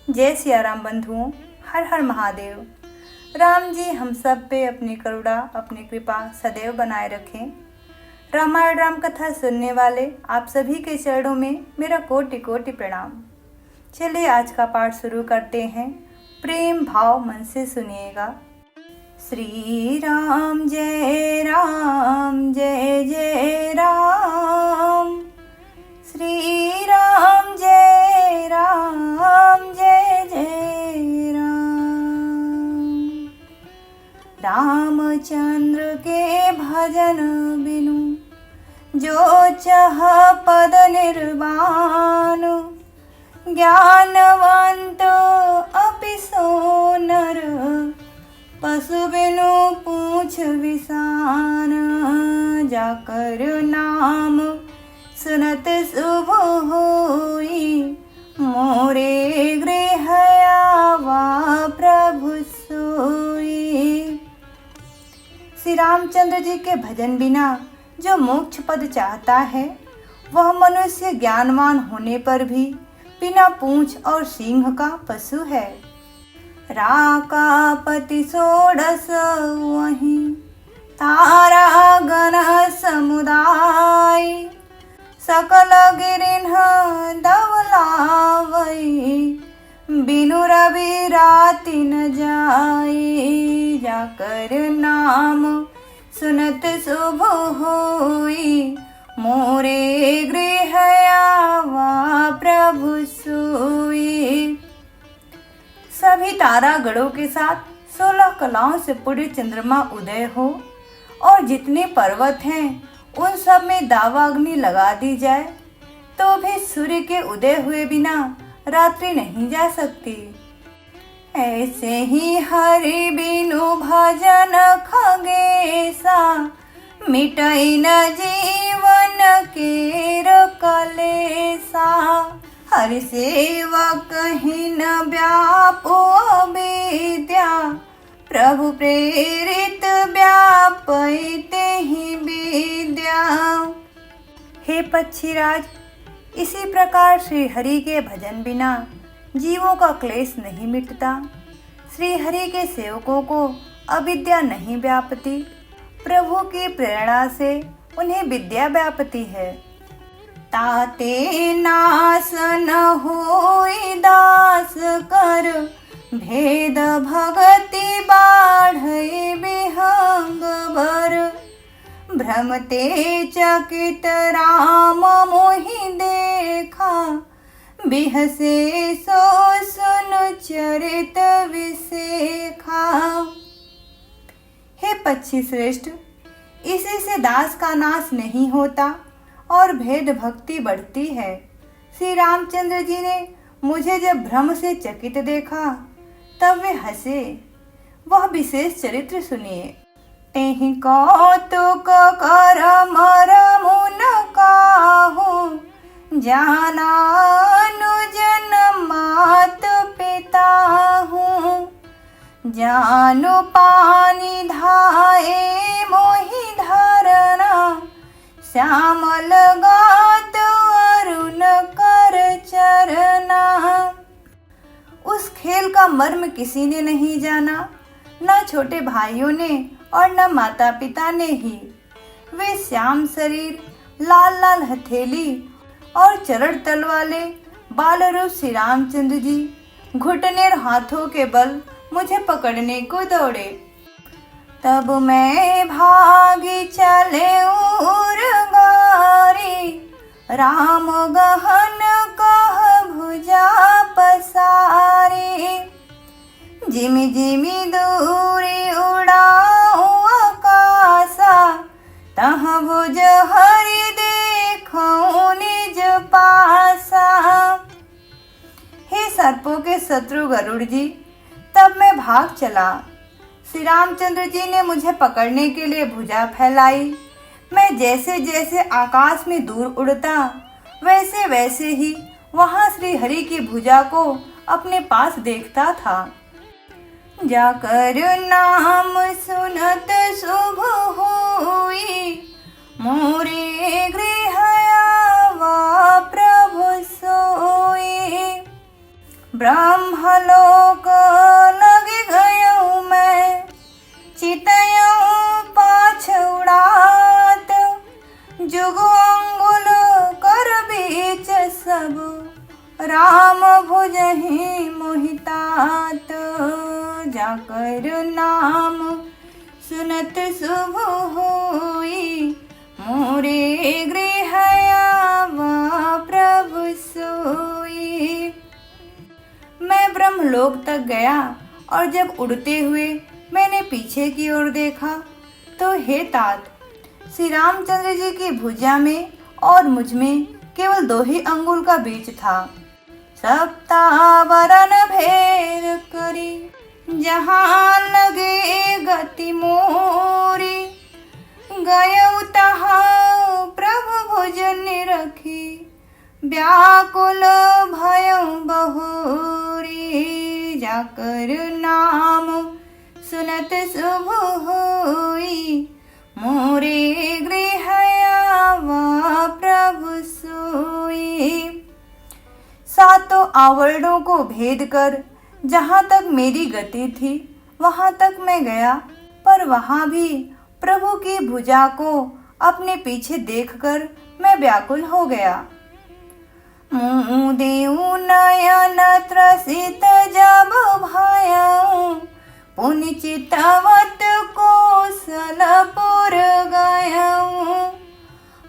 जय सिया राम बंधुओं, हर हर महादेव। राम जी हम सब पे अपनी करुणा, अपनी कृपा सदैव बनाए रखें। रामायण राम कथा सुनने वाले आप सभी के चरणों में मेरा कोटि कोटि प्रणाम। चलिए आज का पाठ शुरू करते हैं। प्रेम भाव मन से सुनिएगा। श्री राम जय जय राम, श्री राम जय जय राम। रामचंद्र के भजन बिनु जो चाह पद निर्वाण, ज्ञानवंत अपि सो नर, पशु बिनु पूछ विसान। जाकर नाम सुनत शुभ होई, मोरे गृह आवा प्रभु सोई। श्री रामचंद्र जी के भजन बिना जो मोक्ष पद चाहता है, वह मनुष्य ज्ञानवान होने पर भी बिना पूंछ और सींग का पशु है। राकापति षोडश वही, तारा गण समुदाय, सकल गिरिन्ह धवलावै, बिनु रवि राति न जाई। जाकर नाम सुनत शुभ होई, मोरे गृह आवा प्रभु सोई। सभी तारा गणों के साथ 16 कलाओं से पूरे चंद्रमा उदय हो और जितने पर्वत हैं उन सब में दावाग्नि लगा दी जाए, तो भी सूर्य के उदय हुए बिना रात्रि नहीं जा सकती। ऐसे ही हरि बिनु भजन खगेसा, मिटई न जीवन केर कलेसा। हरि सेवक ही न व्यापो विद्या, प्रभु प्रेरित व्यापैते ही विद्या। हे पक्षीराज, इसी प्रकार श्री हरि के भजन बिना जीवों का क्लेश नहीं मिटता। श्री हरि के सेवकों को अविद्या नहीं व्यापती, प्रभु की प्रेरणा से उन्हें विद्या व्यापती है। ताते नास न होई दास कर, भेद भगति बाढ़ई विहंग बर। भ्रमते चकित राम मोहि देखा, बिहसे सो सुन चरित विसेखा। हे पक्षी श्रेष्ठ, इसी से दास का नाश नहीं होता और भेद भक्ति बढ़ती है। श्री रामचंद्र जी ने मुझे जब भ्रम से चकित देखा तब वे हंसे। वह विशेष चरित्र सुनिए। तेहि कौतुक कर मरमु न काहू, जाना अनुजन मात पिता हूँ। जानु पानी धाये मोहि धरना, श्यामल गात अरुण कर चरना। उस खेल का मर्म किसी ने नहीं जाना, न छोटे भाइयों ने और न माता पिता ने ही। वे श्याम शरीर, लाल लाल हथेली और चरण तल वाले बाल रूप श्री रामचंद्र जी घुटने और हाथों के बल मुझे पकड़ने को दौड़े। तब मैं भागी चले उर गारी, राम गहन कह भुजा पसारी। जिमि जिमि दूरी उड़ाऊं आकाशा, तह भुज हरि देखूं निज पासा। हे सर्पों के शत्रु गरुड़ जी, तब मैं भाग चला। श्री रामचंद्र जी ने मुझे पकड़ने के लिए भुजा फैलाई। मैं जैसे जैसे आकाश में दूर उड़ता, वैसे वैसे ही वहां श्री हरि की भुजा को अपने पास देखता था। जाकर नाम सुनत शुभ होई, मोरे गृह आवा प्रभु सोई। ब्रह्म लोक लगे गयो मैं, चितयऊ पाछ उड़ात, जुग अंगुल कर बीच सब, राम भुजहि मोहितात। जाकर नाम सुनत शुभ होई, मोरे गृह आवा प्रभु सोई। मैं ब्रह्मलोक तक गया और जब उड़ते हुए मैंने पीछे की ओर देखा तो हे तात, श्री रामचंद्र जी की भुजा में और मुझ में केवल 2 ही अंगुल का बीच था। सप्तावरण भेद करी, जहाँ लगे गति मोरी, गयऊ तहाँ प्रभु भुज निरखी, व्याकुल भयऊ बहुरी। जाकर नाम सुनत शुभ होई, मोरे गृह आवा प्रभु सोई। 7 आवरणों को भेद कर जहाँ तक मेरी गति थी वहाँ तक मैं गया, पर वहाँ भी प्रभु की भुजा को अपने पीछे देखकर मैं व्याकुल हो गया। मुदेउ नयन त्रसित जब भयऊ, पुनि चितवत कौशलपुर गयऊ,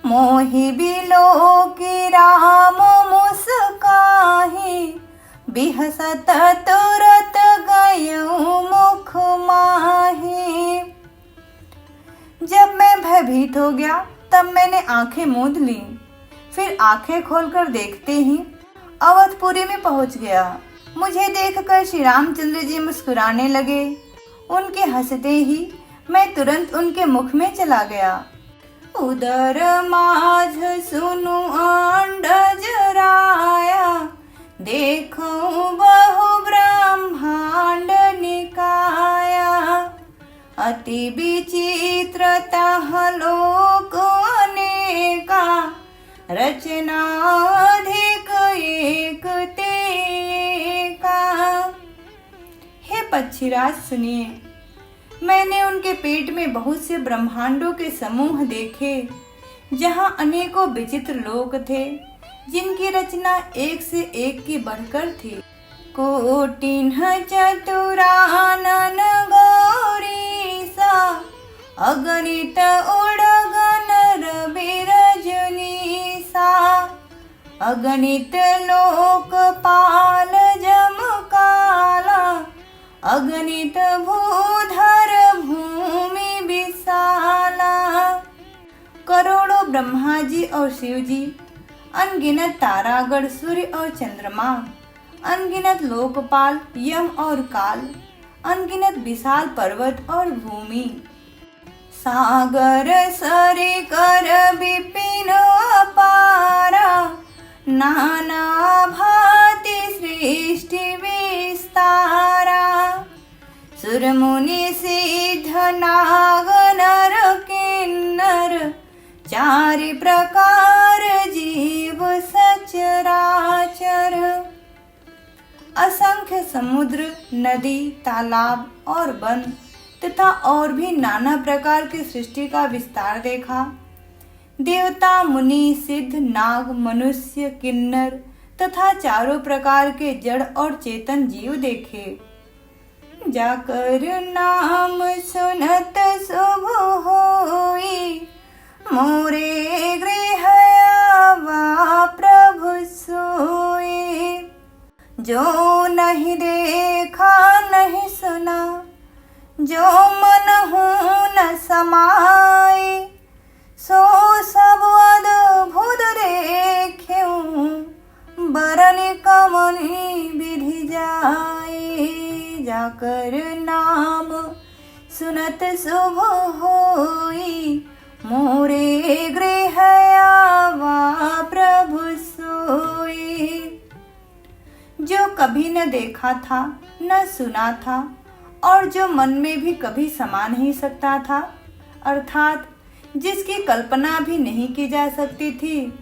मोहि बिलोकी राम मुस्काहि, बिहसत तुरत गयऊ मुख माहि। जब मैं भयभीत हो गया तब मैंने आंखें मूंद ली, फिर आंखें खोलकर देखते ही अवधपुरी में पहुंच गया। मुझे देखकर श्री रामचंद्र जी मुस्कुराने लगे। उनके हंसते ही मैं तुरंत उनके मुख में चला गया। उदर माझ सुनु अंडज राया, देखूं बहु ब्रह्मांड निकाया, अति विचित्र तह लोक अनेका, रचना अधिक एक तेका। हे पक्षीराज सुनिए, मैंने उनके पेट में बहुत से ब्रह्मांडों के समूह देखे, जहाँ अनेकों विचित्र लोक थे, जिनकी रचना एक से एक की बढ़कर थी। कोटिन्ह चतुरानन गौरी सा, अगणित उड़गन रवि रजनी सा, अगणित लोकपाल जमकाला, अगणित भूधर भूमि विशाला। करोड़ों ब्रह्मा जी और शिव जी, अनगिनत तारागण, सूर्य और चंद्रमा, अनगिनत लोकपाल, यम और काल, अनगिनत विशाल पर्वत और भूमि, सागर सरि कर विपिन अपारा, नाना भांति सृष्टि विस्तारा, सुर मुनि सिद्ध नाग नर किन्नर, चारि प्रकार जीव सचराचर। असंख्य समुद्र, नदी, तालाब और वन तथा और भी नाना प्रकार की सृष्टि का विस्तार देखा। देवता, मुनि, सिद्ध, नाग, मनुष्य, किन्नर तथा चारों प्रकार के जड़ और चेतन जीव देखे। जाकर नाम सुनत शुभ होई, मोरे गृह आवा प्रभु सोई। जो नहीं देखा नहीं सुना, जो मनहु न समाए, सो सब अद्भुत देख्यूं, बरनि कमनि विधि जाए। जाकर नाम सुनत शुभ होई, मोरे गृह आवा प्रभु सोई। जो कभी न देखा था न सुना था और जो मन में भी कभी समा नहीं सकता था, अर्थात जिसकी कल्पना भी नहीं की जा सकती थी,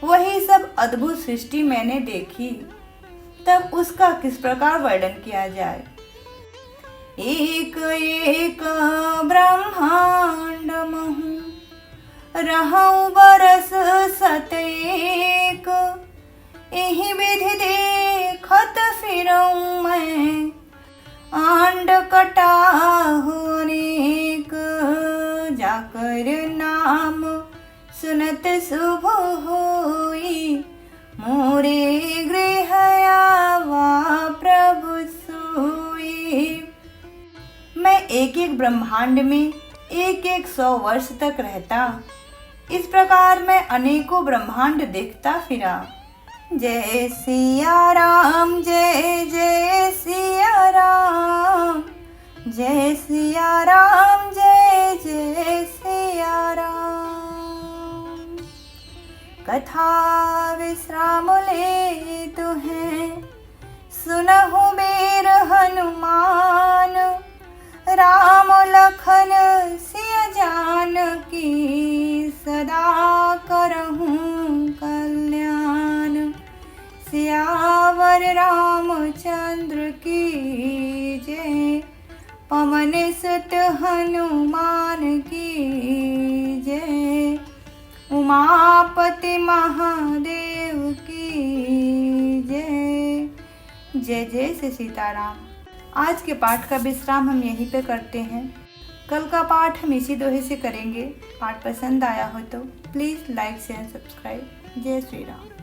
वही सब अद्भुत सृष्टि मैंने देखी। तब उसका किस प्रकार वर्णन किया जाए। एक एक ब्रह्मांड महु रहु बरस सतेक, एहि विधि देखत फिरऊं मैं आंड कटाहु अनेक। जाकर नाम सुनत शुभ होई, मोरे गृह आवा प्रभु सोई। मैं एक एक ब्रह्मांड में एक एक 100 वर्ष तक रहता, इस प्रकार मैं अनेकों ब्रह्मांड देखता फिरा। जय सिया राम, जय जय सिया राम, जय सिया राम, जय जय सिया राम। कथा विश्राम ले तुम्हें सुनहु बेर हनुमान, राम लखन सिया जानकी सदा करहूं कल्याण। सियावर रामचंद्र की जय, पवन सुत हनुमान की जय, उमापति महादेव की जय। जय जय श्री सीताराम। आज के पाठ का विश्राम हम यहीं पे करते हैं। कल का पाठ हम इसी दोहे से करेंगे। पाठ पसंद आया हो तो प्लीज़ लाइक शेयर सब्सक्राइब। जय श्री राम।